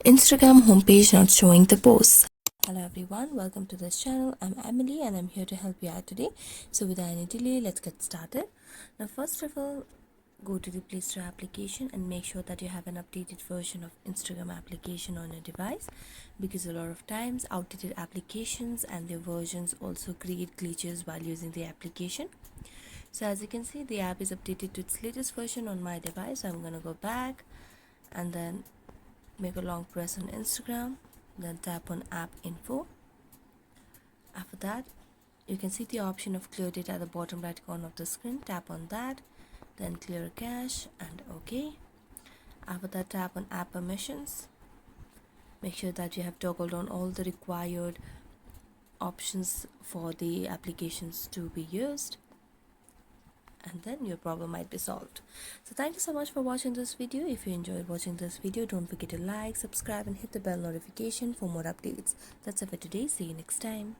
Instagram homepage not showing the posts. Hello everyone, welcome to this channel. I'm Emily and I'm here to help you out today. So without any delay, let's get started. Now first of all, go to the Play Store application and make sure that you have an updated version of Instagram application on your device, because a lot of times outdated applications and their versions also create glitches while using the application. So as you can see, the app is updated to its latest version on my device. So I'm gonna go back and then make a long press on Instagram, then tap on app info. After that, you can see the option of clear data at the bottom right corner of the screen. Tap on that, then clear cache and OK. After that, tap on app permissions. Make sure that you have toggled on all the required options for the applications to be used, and then your problem might be solved. So thank you so much for watching this video. If you enjoyed watching this video, don't forget to like, subscribe and hit the bell notification for more updates. That's it for today. See you next time.